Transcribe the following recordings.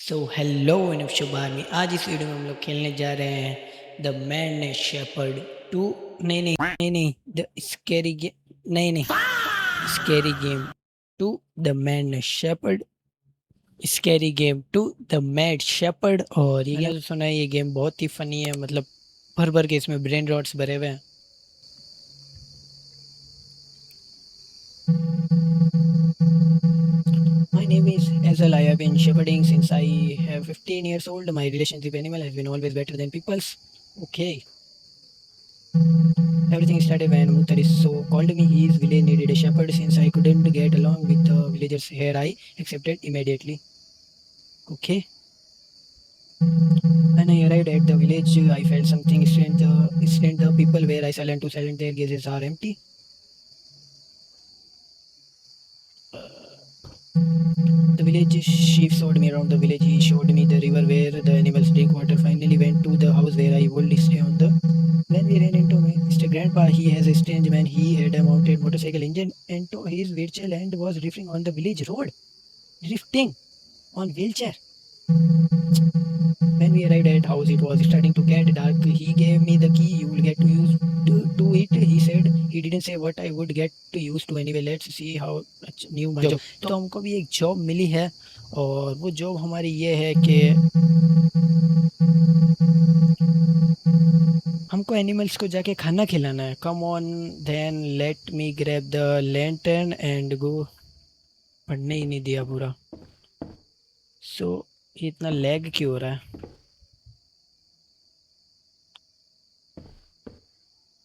So hello शुभार में आज इस वीडियो में हम लोग खेलने जा रहे हैं द मैड शेपर्ड टू। नहीं नहीं नहीं नहीं द स्केरी गेम, नहीं नहीं scary game to the mad shepherd, scary game to the mad shepherd. और ये मैंने तो सुना है ये गेम बहुत ही फनी है, मतलब भर भर के इसमें ब्रेन रॉट्स भरे हुए हैं। My name is Hazel. I have been shepherding since I have 15 years old. My relationship with animal has been always better than people's. Okay. Everything started when Muttariso called me. His village needed a shepherd. Since I couldn't get along with the villagers here, I accepted immediately. Okay. When I arrived at the village, I felt something strange. The people were silent to silent. Their gazes are empty. The village chief showed me around the village. He showed me the river where the animals drink water. Finally went to the house where I would stay on the. When we ran into Mr. Grandpa, he has a strange man. He had a mounted motorcycle engine into his wheelchair and was drifting on the village road. Drifting on wheelchair. When we arrived at house, it was starting to get dark. He gave me the key. You will get to use to it. He said he didn't say what I would get to use to anyway. Let's see how new my job. तो हमको भी एक job मिली है और वो job हमारी ये है कि हमको एनिमल्स को जाके खाना खिलाना है। Come on then let me grab the lantern and go. पढ़ने ही नहीं दिया पूरा। सो ये इतना लैग क्यों हो रहा है?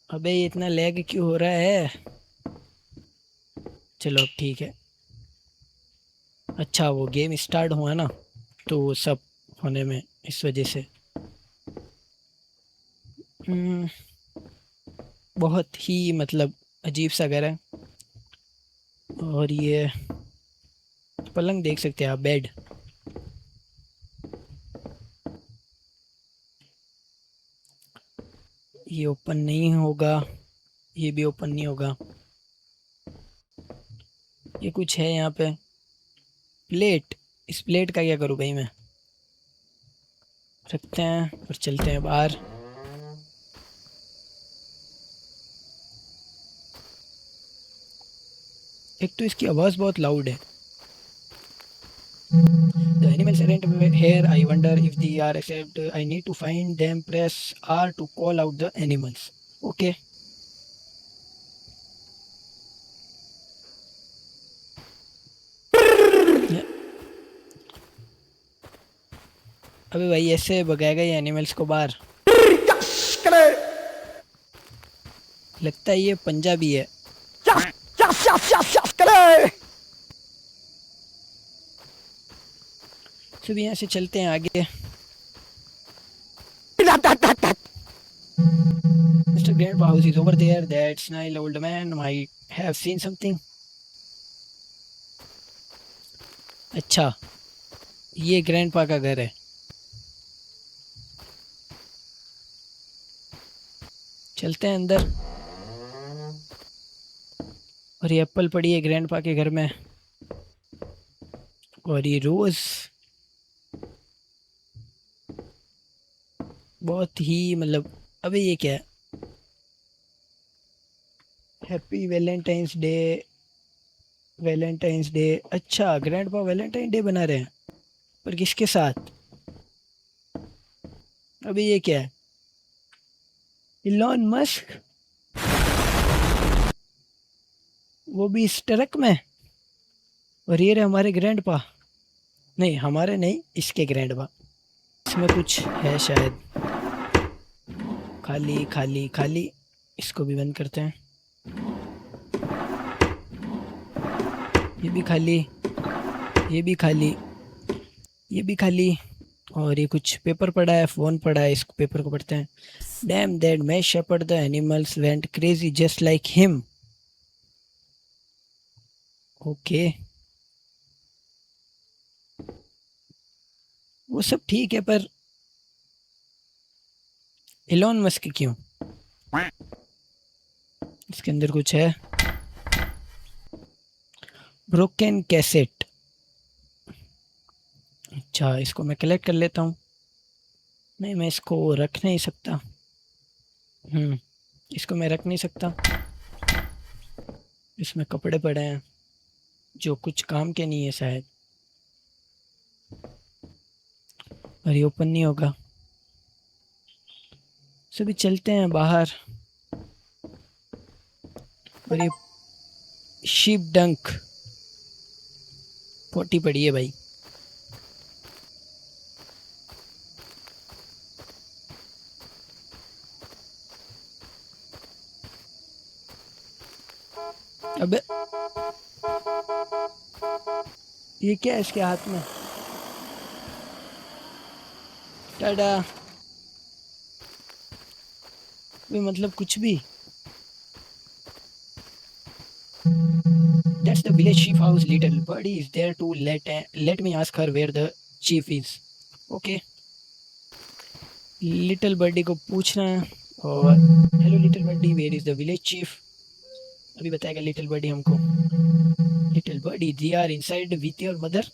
अबे ये इतना लैग क्यों हो रहा है? चलो अब ठीक है। अच्छा वो गेम स्टार्ट हुआ ना, तो वो सब होने में इस वजह से बहुत ही मतलब अजीब सा घर है। और ये पलंग देख सकते हैं आप, बेड। ये ओपन नहीं होगा, ये भी ओपन नहीं होगा। ये कुछ है यहाँ पे प्लेट। इस प्लेट का क्या करूँ भाई मैं? रखते हैं और चलते हैं बाहर। एक तो इसकी आवाज़ बहुत लाउड है। The animals aren't here. I wonder if they are, except I need to find them. Press R to call out the animals. Okay. अबे भाई ऐसे भगाएगा ये एनिमल्स को बाहर? लगता है ये पंजाबी है। सब यहाँ से चलते हैं आगे। Mr. Grandpa house is over there. That snide old man might have seen something. अच्छा ये ग्रैंडपा का घर है। चलते हैं अंदर। और ये एप्पल पड़ी है ग्रैंडपा के घर में। और ये रोज बहुत ही मतलब, अबे ये क्या है? Happy Valentine's day. Valentine's day. अच्छा ग्रैंडपा वैलेंटाइन डे बना रहे हैं, पर किसके साथ? अबे ये क्या है? इलॉन मस्क, वो भी इस ट्रक में। और ये रहे हमारे ग्रैंडपा। नहीं हमारे नहीं, इसके ग्रैंडपा। इसमें कुछ है शायद। खाली खाली खाली। इसको भी बंद करते हैं। ये भी खाली, ये भी खाली, ये भी खाली। और ये कुछ पेपर पड़ा है, फ़ोन पड़ा है, इस पेपर को पढ़ते हैं। Damn that mad shepherd the animals went crazy just like him. Okay वो सब ठीक है, पर एलोन मस्क क्यों? इसके अंदर कुछ है। Broken cassette. अच्छा, इसको मैं कलेक्ट कर लेता हूँ। नहीं, मैं इसको रख नहीं सकता। इसको मैं रख नहीं सकता। इसमें कपड़े पड़े हैं जो कुछ काम के नहीं है शायद, और ये ओपन नहीं होगा। सभी चलते हैं बाहर। और ये शीप डंक 40 पड़ी है भाई। अबे ये क्या है इसके हाथ में? टाडा। भी मतलब कुछ भी। That's the village chief house. Little birdie is there to let me ask her where the chief is. Okay. Little birdie को पूछना है। और hello little birdie, where is the village chief? अभी बताएगा लिटिल बर्डी हमको। Little birdie, they are inside with your mother.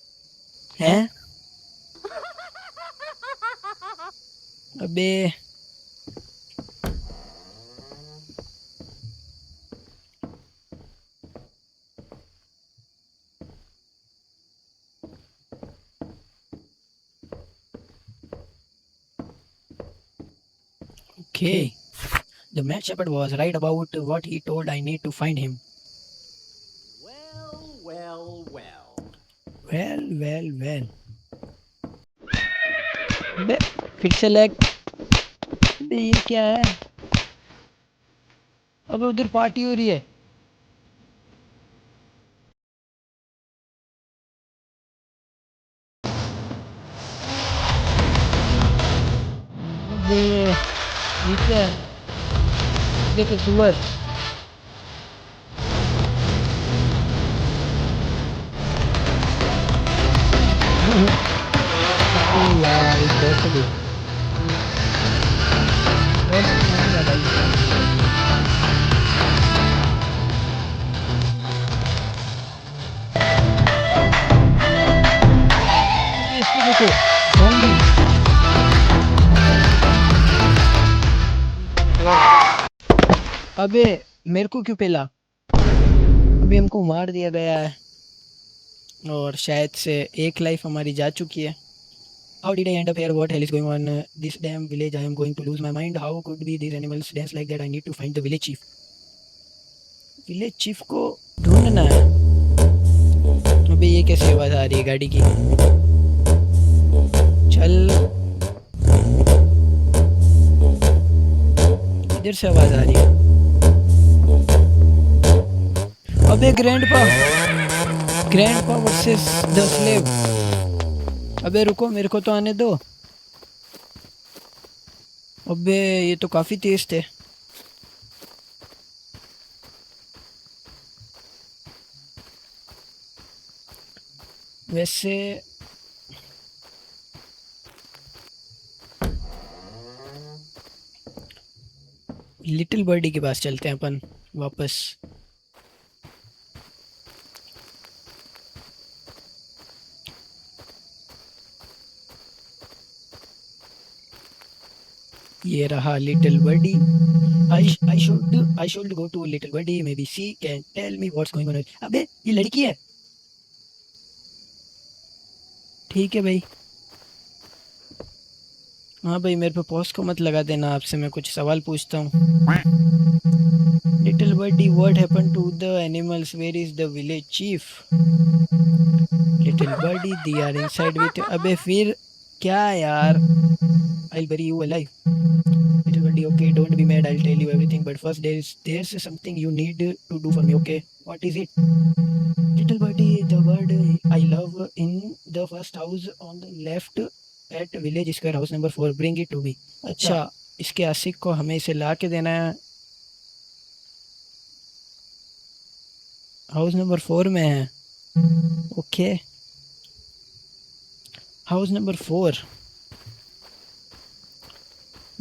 हैं? अबे okay. The mad shepherd was right about what he told. I need to find him. Well. बे फिर से lag. बे ये क्या है? अबे उधर पार्टी हो रही है। अबे ये क्या है? देखो सुअर। यार ये कैसे भी बहुत महंगा भाई। इसको देखो zombie। अबे मेरे को क्यों पेला? अभी हमको मार दिया गया है और शायद से एक लाइफ हमारी जा चुकी है। How did I end up here? What hell is going on? This damn village, I am going to lose my mind. How could be these animals dance like that? I need to find the village chief. Village chief को ढूंढना है। अबे ये कैसे आवाज आ रही है गाड़ी की? चल, इधर से आवाज आ रही है। अबे ग्रैंडपा वर्सेस द स्लेव। अबे रुको, मेरे को तो आने दो। अबे ये तो काफी तेज थे। वैसे लिटिल बर्डी के पास चलते हैं अपन वापस। ये रहा little birdie. I should go to little birdie. Maybe she can tell me what's going on. अबे ये लड़की है। ठीक है भाई। हाँ भाई, मेरे पे पॉज को मत लगा देना। आपसे मैं कुछ सवाल पूछता हूँ। Little birdie, what happened to the animals? Where is the village chief? Little birdie, they are inside with you. अबे फिर क्या यार? I'll bury you alive. Little birdie, okay, don't be mad. I'll tell you everything. But first, there's something you need to do for me. Okay, what is it? Little birdie, the bird I love in the first house on the left at village square, house number 4. Bring it to me. अच्छा, इसके आशिक को हमें इसे ला के देना है। House number 4 में है। Okay, house number 4।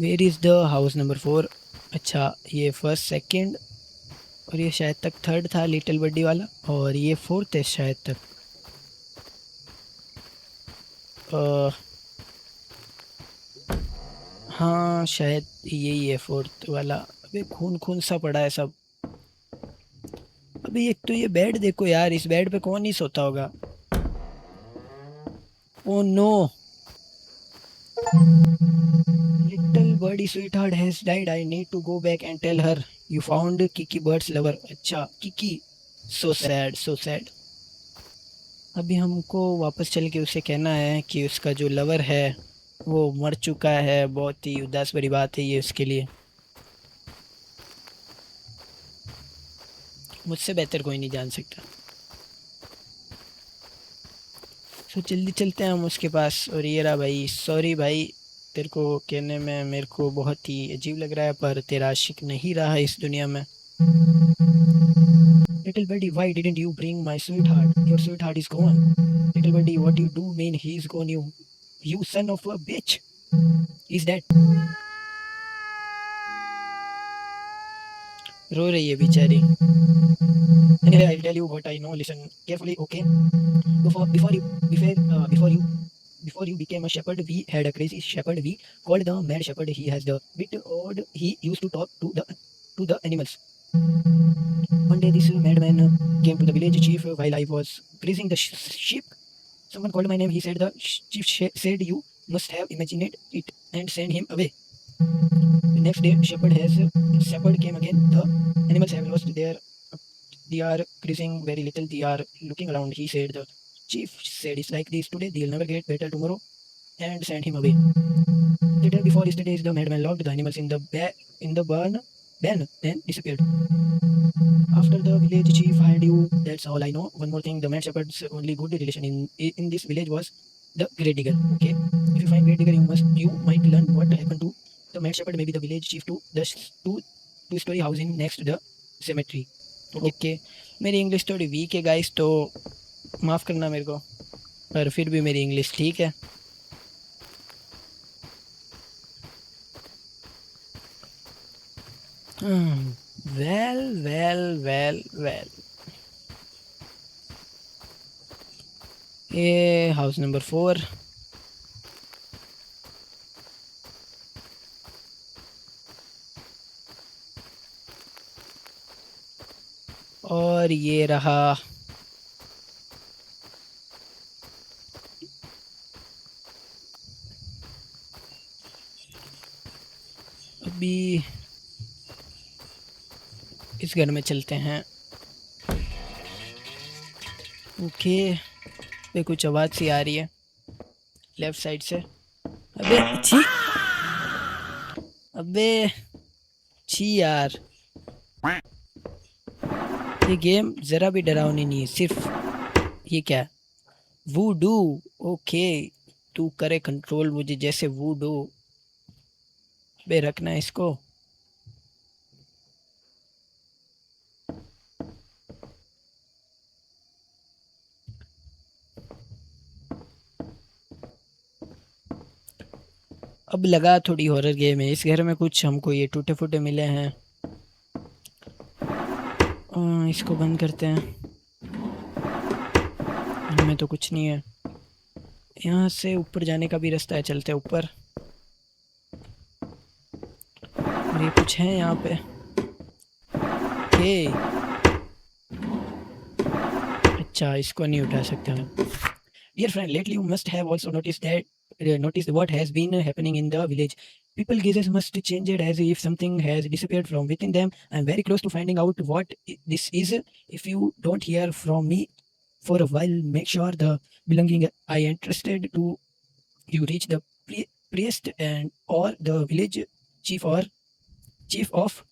Where is the house number 4? अच्छा, ये फर्स्ट सेकंड और ये शायद तक थर्ड था लिटिल बर्डी वाला, और ये फोर्थ है शायद तक। हाँ शायद यही है फोर्थ वाला। अबे खून खून सा पड़ा है सब। अबे एक तो ये बेड देखो यार, इस बेड पे कौन ही सोता होगा। Oh no, little birdie sweetheart has died, I need to go back and tell her you found Kiki birds lover. अच्छा Kiki, so sad so sad. अभी हमको वापस चल के उसे कहना है कि उसका जो लवर है वो मर चुका है। बहुत ही उदास भरी बात है ये उसके लिए। मुझसे बेहतर कोई नहीं जान सकता। तो जल्दी चलते हैं हम उसके पास। और ये रहा भाई, सॉरी भाई, तेरे को कहने में मेरे को बहुत ही अजीब लग रहा है, पर तेरा आशिक नहीं रहा इस दुनिया में। Little birdie, why didn't you bring my sweetheart? Your sweetheart is gone. Little birdie, what you do mean he is gone? You son of a bitch. Is that? रो रही है बेचारी। Anyway, I'll tell you what I know. Listen carefully, okay? Before you became a shepherd, we had a crazy shepherd. We called the mad shepherd. He has the bit odd. He used to talk to the animals. One day, this madman came to the village chief while I was grazing the sheep. Someone called my name. He said the chief said you must have imagined it and send him away. The next day, shepherd came again. The animals have lost their. They are grazing very little. They are looking around. He said the chief said it's like this today. They'll never get better tomorrow, and send him away. The day before yesterday, the madman locked the animals in the barn, then disappeared. After the village chief hired you, that's all I know. One more thing, the mad shepherd's only good relation in this village was the great digger. Okay, if you find great digger, you might learn what happened to the mad shepherd, maybe the village chief to the two-story house in next to the cemetery. Okay, मेरी English थोड़ी week है guys, तो माफ़ करना मेरे को, पर फिर भी मेरी इंग्लिश ठीक है। वेल वेल वेल वेल, ये हाउस नंबर 4। और ये रहा अभी इस घर में चलते हैं। ओके, पे कुछ आवाज़ सी आ रही है लेफ्ट साइड से। अबे छी, अबे छी यार, ये गेम ज़रा भी डरावनी नहीं है। सिर्फ ये क्या है, वूडू। ओके, तू करे कंट्रोल मुझे जैसे वूडू। बे रखना है इसको। अब लगा थोड़ी हॉरर गेम है। इस घर में कुछ हमको ये टूटे फूटे मिले हैं। इसको बंद करते हैं। इनमें तो कुछ नहीं है। यहाँ से ऊपर जाने का भी रास्ता है, चलते हैं ऊपर। और ये कुछ है यहाँ पे। ओके, अच्छा इसको नहीं उठा सकते हम। Dear friend, lately you must have also noticed what has been happening in the village. People gazes must change it as if something has disappeared from within them. I'm very close to finding out what this is. If you don't hear from me for a while, make sure the belonging I entrusted to you reach the priest and or the village chief or chief of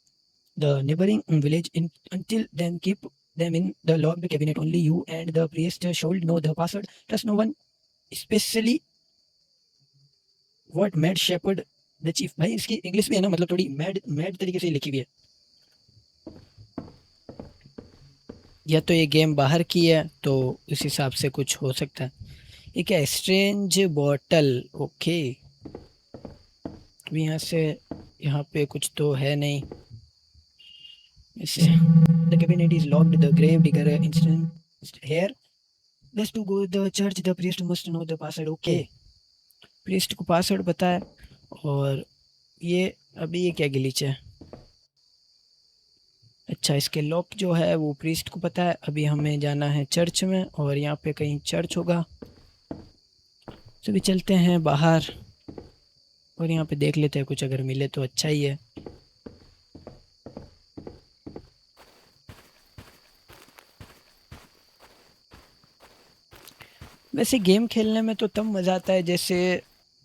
the neighboring village. Until then, keep them in the locked cabinet. Only you and the priest should know the password. Trust no one, especially what mad shepherd the chief। भाई इसकी English भी है ना, मतलब थोड़ी mad mad तरीके से लिखी हुई है। या तो ये गेम बाहर की है, तो उस हिसाब से कुछ हो सकता है। ये क्या, स्ट्रेंज बॉटल। ओके, यहाँ से यहाँ पे कुछ तो है नहीं। The cabinet is locked. The grave digger instant here. Let's to go the church. The priest must know the password. Okay. Priest को पासवर्ड पता है। और ये अभी ये क्या ग्लिच है? अच्छा, इसके लॉक जो है वो प्रीस्ट को पता है। अभी हमें जाना है चर्च में, और यहाँ पे कहीं चर्च होगा, तो भी चलते हैं बाहर और यहाँ पे देख लेते हैं, कुछ अगर मिले तो अच्छा ही है। वैसे गेम खेलने में तो तब मज़ा आता है जैसे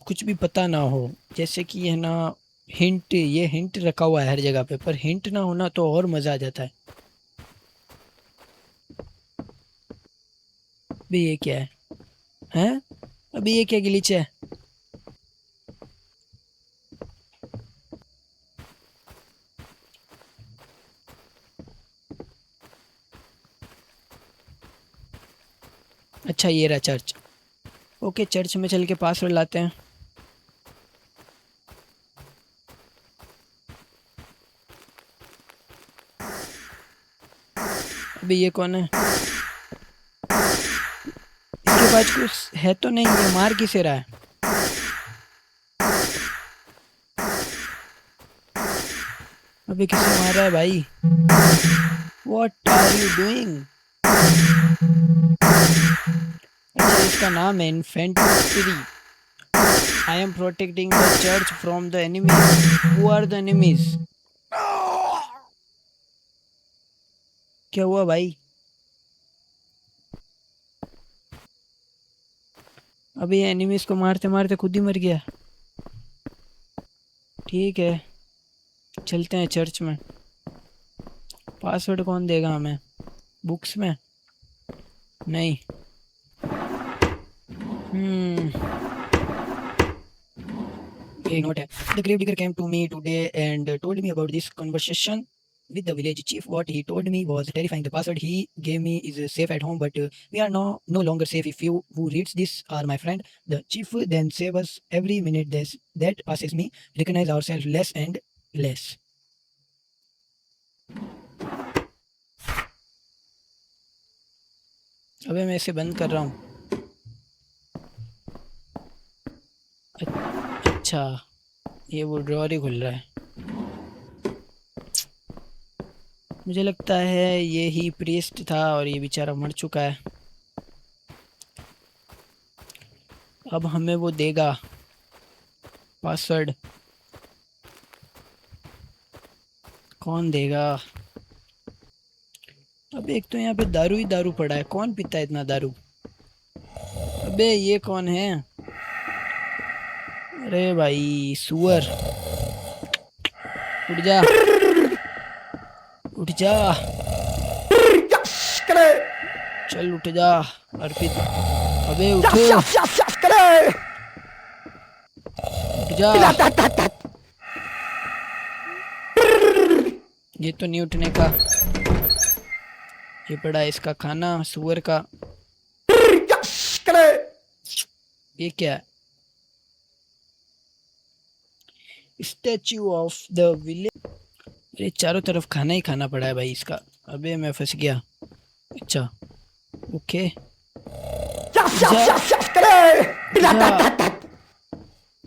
कुछ भी पता ना हो, जैसे कि है ना हिंट, ये हिंट रखा हुआ है हर जगह पे, पर हिंट ना होना तो और मज़ा आ जाता है। अभी ये क्या है? हैं? अभी ये क्या ग्लिच है? अच्छा, ये रहा चर्च। ओके, चर्च में चल के पासवर्ड लाते हैं। अभी ये कौन है? इसके पास कुछ है तो नहीं? ये मार किसे रहा है? अभी किसे मार रहा है भाई? What are you doing? अच्छा, इसका नाम है infantry. I am protecting the church from the enemies. Who are the enemies? क्या हुआ भाई? अभी एनिमीज को मारते मारते खुद ही मर गया। ठीक है, चलते हैं चर्च में। पासवर्ड कौन देगा हमें? बुक्स में? नहीं। ये नोट है। The grave digger came to me today and told me about this conversation with the village chief. What he told me was terrifying. The password he gave me is safe at home, but we are no longer safe if you who reads this are my friend. The chief then save us every minute that passes me. Recognize ourselves less and less. अबे मैं इसे बंद कर रहा हूँ। अच्छा, ये वो ड्रॉअर ही खुल रहा है। मुझे लगता है ये ही प्रीस्ट था और ये बेचारा मर चुका है। अब हमें वो देगा पासवर्ड। कौन देगा? अब एक तो यहाँ पे दारू ही दारू पड़ा है, कौन पीता है इतना दारू? अबे ये कौन है? अरे भाई सुअर, उठ जा, उठ जा, चल उठ जा अर्पित। अबे उठ, उठ जा। ये तो नहीं उठने का। ये पड़ा है इसका खाना सुअर का। ये क्या है? Statue of the village. अरे चारों तरफ खाना ही खाना पड़ा है भाई इसका। अबे मैं फंस गया। अच्छा ओके,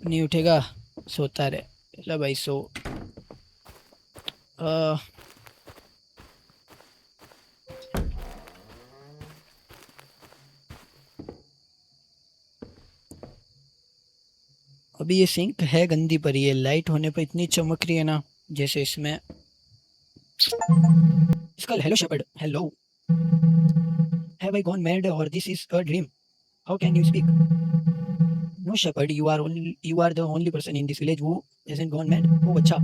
नहीं उठेगा, सोता रहे। चलो भाई सो। अभी ये सिंक है गंदी, पर ये लाइट होने पर इतनी चमक रही है ना, जैसे इसमें इसका। Hello Shepherd, hello. Have I gone mad or this is a dream? How can you speak? No Shepherd, you are the only person in this village who hasn't gone mad. Oh अच्छा,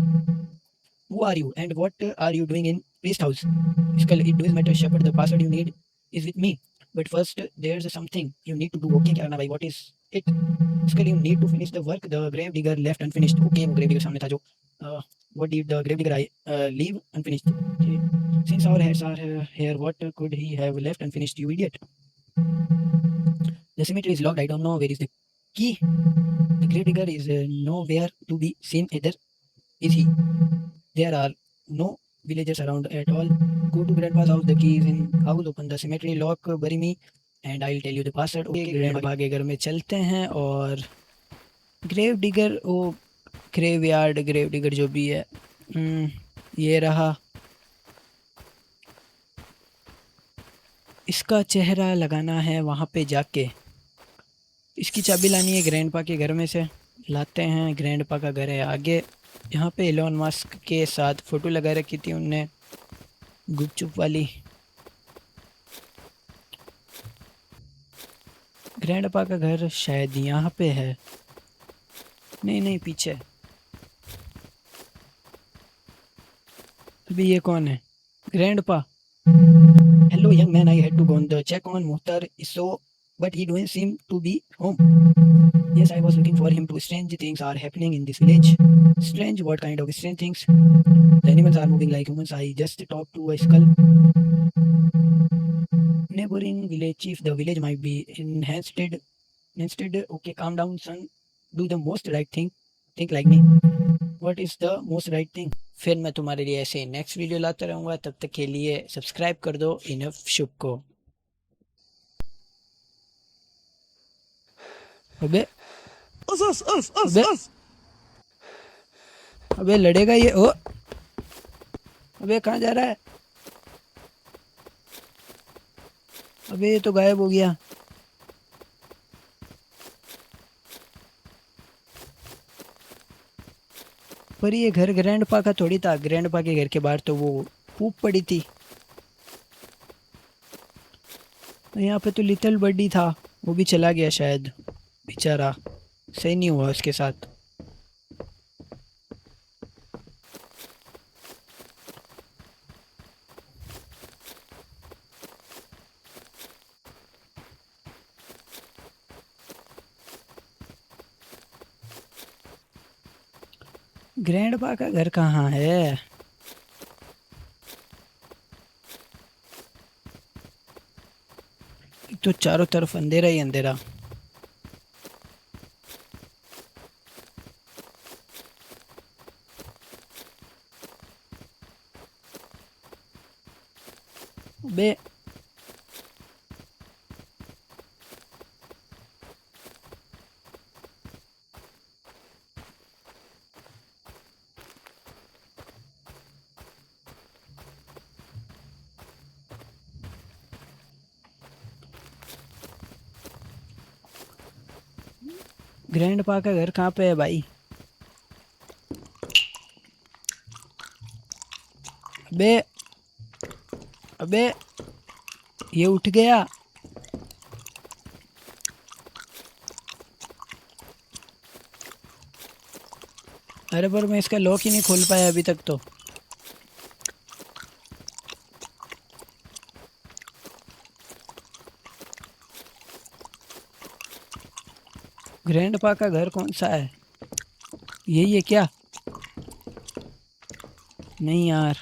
who are you and what are you doing in priest house? Skull, it does matter shepherd, the password you need is with me, but first there's something you need to do. Okay क्या करना भाई? What is it? Skull, you need to finish the work the grave digger left unfinished. Okay, वो grave digger सामने था जो what did the grave digger leave unfinished? Okay. Since our heads are here, what could he have left unfinished, you idiot? The cemetery is locked. I don't know where is the key. The grave digger is nowhere to be seen either. Is he? There are no villagers around at all. Go to grandpa's house. The key is in house. Open the cemetery lock. Bury me, and I'll tell you the password. Okay, grandpa के घर में चलते हैं और grave digger, ओ grave yard, grave digger जो भी है। ये रहा। इसका चेहरा लगाना है वहाँ पे जाके। इसकी चाबी लानी है ग्रैंडपा के घर में से। लाते हैं। ग्रैंडपा का घर है आगे। यहाँ पे एलोन मस्क के साथ फ़ोटो लगा रखी थी उनने, गुपचुप वाली। ग्रैंडपा का घर शायद यहाँ पे है। नहीं नहीं, पीछे। अभी ये कौन है? Grandpa. Hello young man, I had to go on the check on motor so but he don't seem to be home. Yes, I was looking for him too. Strange things are happening in this village. Strange? What kind of strange things? The animals are moving like humans. I just talked to a skull. Neighboring village chief. The village might be enhanced. Instead, okay, calm down, son. Do the most right thing. Think like me. What is the most right thing? फिर मैं तुम्हारे लिए ऐसे next video लाता रहूँगा। तब तक के लिए सब्सक्राइब कर दो इनफ शुभ को। अबे अबे अबे लड़ेगा ये। ओ अबे कहाँ जा रहा है? अबे ये तो गायब हो गया। पर ये घर ग्रैंडपा का थोड़ी था। ग्रैंडपा के घर के बाहर तो वो पूप पड़ी थी। यहाँ पे तो लिटिल बर्डी था, वो भी चला गया शायद, बेचारा। सही नहीं हुआ उसके साथ। ग्रैंडपा का घर कहाँ है? तो चारों तरफ अंधेरा ही अंधेरा। बे ग्रैंडपा का घर कहाँ पे है भाई? अबे अबे ये उठ गया। अरे पर मैं इसका लॉक ही नहीं खोल पाया अभी तक तो। ग्रैंडपा का घर कौन सा है? यही है क्या? नहीं यार।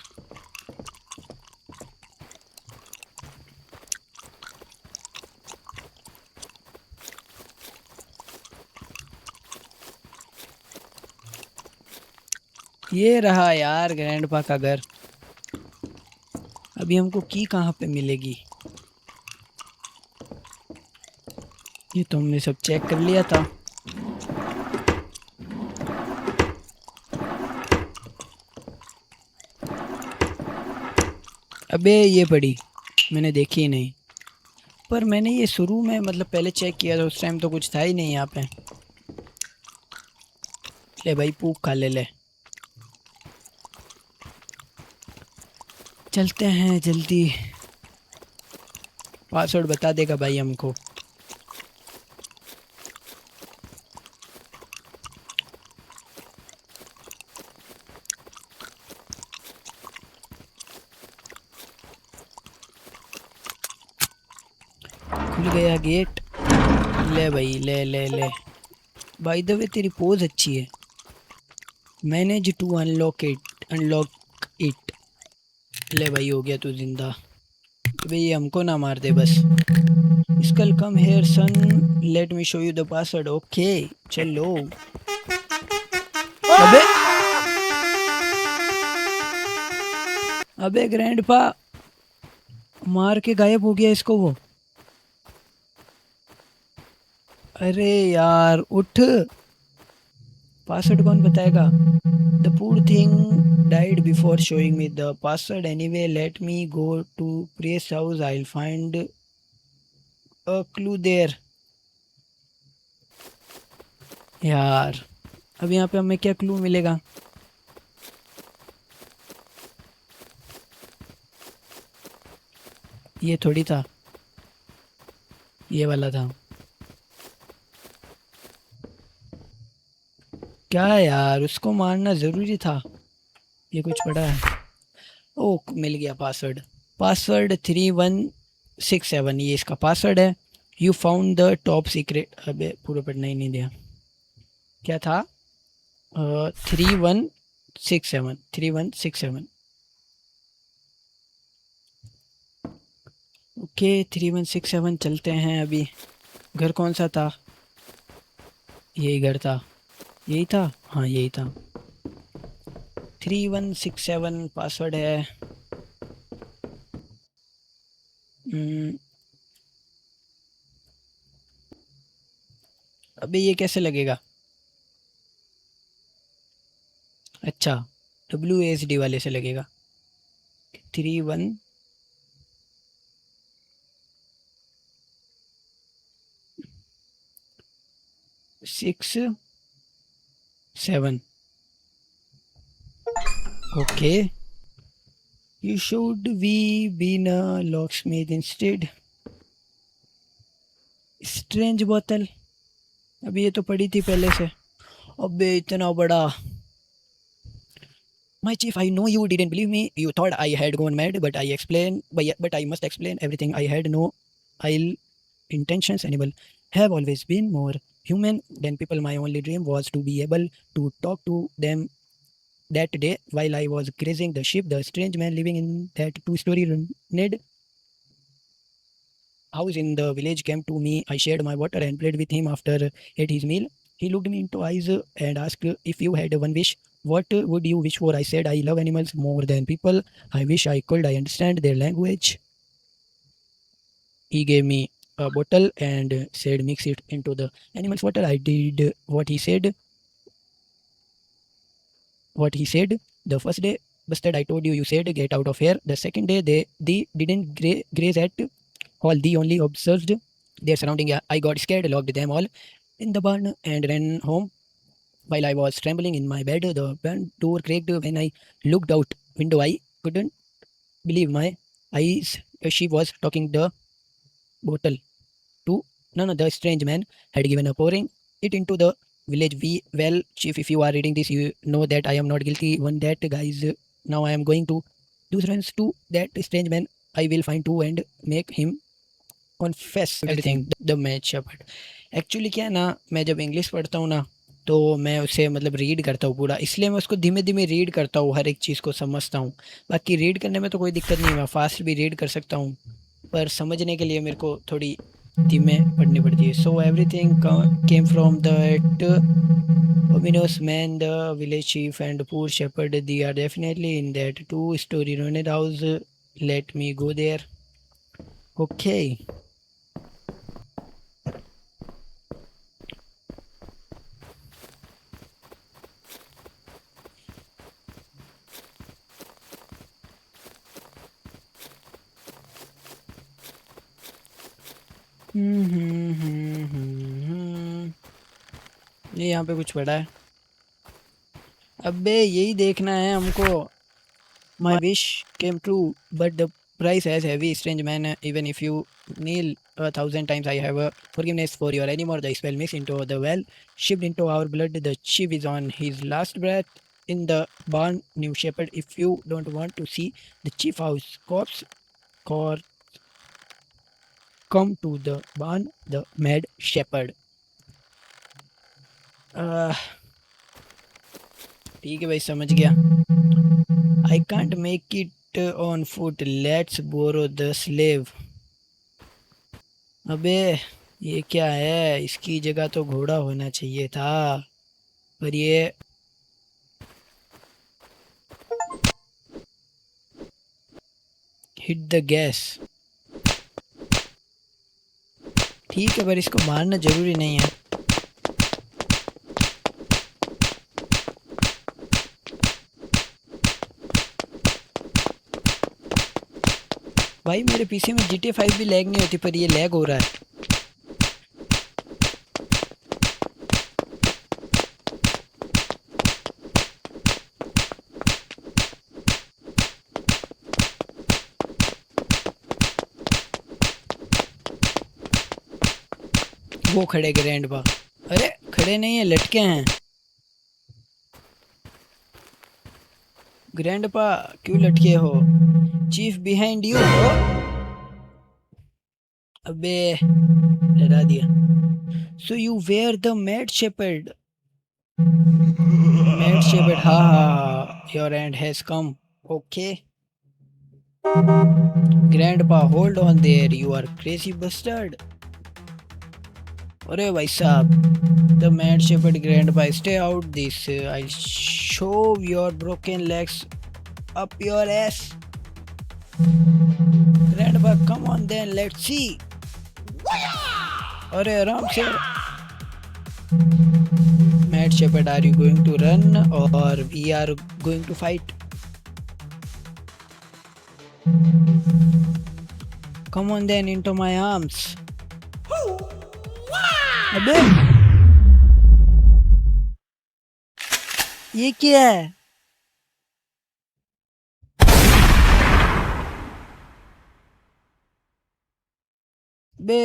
ये रहा यार ग्रैंडपा का घर। अभी हमको की कहाँ पे मिलेगी? ये तो हमने सब चेक कर लिया था। अबे ये पड़ी, मैंने देखी ही नहीं। पर मैंने ये शुरू में मतलब पहले चेक किया था, उस टाइम तो कुछ था ही नहीं यहाँ पे। ले भाई पूप खा ले ले। चलते हैं जल्दी। पासवर्ड बता देगा भाई हमको। खुल गया गेट। ले भाई ले ले ले। बाय द वे तेरी पोज अच्छी है। Manage to unlock it. ले भाई हो गया तू जिंदा। भाई ये हमको ना मार दे बस। Skull come here son, let me show you the password. Okay चलो। अबे अबे ग्रैंडपा मार के गायब हो गया इसको वो। अरे यार उठ। पासवर्ड कौन बताएगा? The poor thing died before showing me the password anyway, let me go to press house, I will find a clue there. यार अब यहाँ पे हमें क्या क्लू मिलेगा? ये थोड़ी था, ये वाला था क्या यार? उसको मारना जरूरी था? ये कुछ पड़ा है? ओ मिल गया पासवर्ड। पासवर्ड 3167, ये इसका पासवर्ड है। You found the top secret. अबे पूरा पढ़ना ही नहीं दिया। क्या था? 3167, 3167। ओके 3167 चलते हैं अभी। घर कौन सा था? यही घर था, यही था, हाँ यही था। 3167 पासवर्ड है। हम्म, अबे ये कैसे लगेगा? अच्छा WASD वाले से लगेगा। 3167। Okay, you should've been a locksmith instead. Strange बोतल, अभी ये तो पड़ी थी पहले से। अबे इतना बड़ा। My chief, I know you didn't believe me. You thought I had gone mad, but I must explain everything. I had no ill intentions. Animal have always been more human than people. My only dream was to be able to talk to them. That day, while I was grazing the sheep, the strange man living in that two-story rented house in the village came to me. I shared my water and played with him after ate his meal. He looked me into eyes and asked if you had one wish, what would you wish for? I said I love animals more than people. I wish I could. I understand their language. He gave me a bottle and said mix it into the animal's water. I did what he said. What he said. The first day, Busted, I told you, you said get out of here. The second day, they didn't graze at all. They only observed their surrounding. I got scared, locked them all in the barn, and ran home. While I was trembling in my bed, the barn door cracked. When I looked out window, I couldn't believe my eyes. She was talking the bottle to none of the strange man had given a pouring it into the village. Well, chief, if you are reading this, you know that I am not guilty. One that guys, now I am going to do reference to that strange man. I will find two and make him confess everything. The match shepherd. Actually क्या है ना, मैं जब English पढ़ता हूँ ना, तो मैं उसे मतलब रीड करता हूँ पूरा, इसलिए मैं उसको धीमे धीमे रीड करता हूँ, हर एक चीज़ को समझता हूँ। बाकी रीड करने में तो कोई दिक्कत नहीं, मैं फास्ट भी रीड कर सकता हूँ, पर समझने के लिए मेरे को थोड़ी धीमे पढ़नी पड़ती है। So everything came from that ominous man, the village chief, and poor shepherd. They are definitely in that two-story ruined house. Let me go there. Okay. ये यहाँ पे कुछ पड़ा है। अबे यही देखना है हमको। My wish came true, but the price has heavy. Strange man, even if you kneel 1,000 times, I have a forgiveness for your anymore. The spell mixed into the well, shipped into our blood. The chief is on his last breath in the barn. New shepherd, if you don't want to see the chief house corpse, or come to the barn, the mad shepherd. ठीक है भाई, समझ गया। I can't make it on foot. Let's borrow the slave. अबे ये क्या है? इसकी जगह तो घोड़ा होना चाहिए था, पर ये हिट द गैस। ठीक है, पर इसको मारना जरूरी नहीं है। भाई मेरे पीसी में GTA 5 भी लैग नहीं होती, पर ये लैग हो रहा है। वो खड़े ग्रैंड पा, अरे खड़े नहीं है, लटके हैं। ग्रैंड पा क्यों लटके हो? Chief behind you. अबे डरा दिया। So you were the mad shepherd. Mad shepherd, हाँ हाँ, your end has come. Okay grandpa, hold on there, you are crazy bastard. अरे भाई साहब, the mad shepherd grandpa, stay out this, I show your broken legs up your ass. Grandpa come on then let's see. अरे आराम से। Mad shepherd, are you going to run or we are going to fight? Come on then into my arms. अबे ये क्या है? बे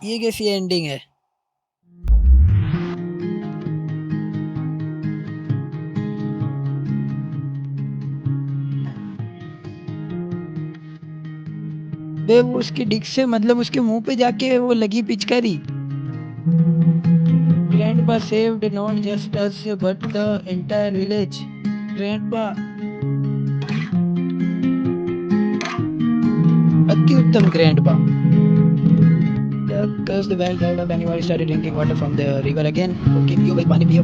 ये कैसी ending है? बे वो उसकी डिक से, मतलब उसके मुंह पे जाके वो लगी पिचकारी। Grandpa saved not just us but the entire village. Grandpa अति उत्तम grandpa. The cursed well died of animals started drinking water from the river again. Okay, you will पानी पियो।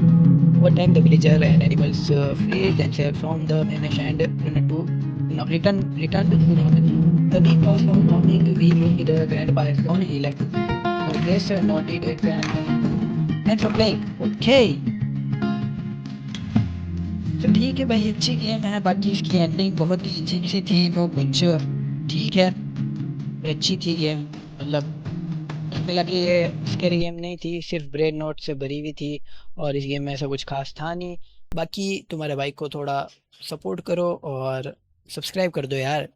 What time the villager and animals freed themselves from the menace and returned. The deep was from morning we looked the grandpa is gone. He left. The place noted it and from playing. Okay. तो ठीक है भाई, अच्छी game है। बाकी इसकी ending बहुत ही अजीब सी थी, वो कुछ ठीक है, अच्छी थी गेम। मतलब लगी ये स्कैरी गेम नहीं थी, सिर्फ ब्रेन नोट से भरी हुई थी, और इस गेम में ऐसा कुछ खास था नहीं। बाकी तुम्हारे भाई को थोड़ा सपोर्ट करो और सब्सक्राइब कर दो यार।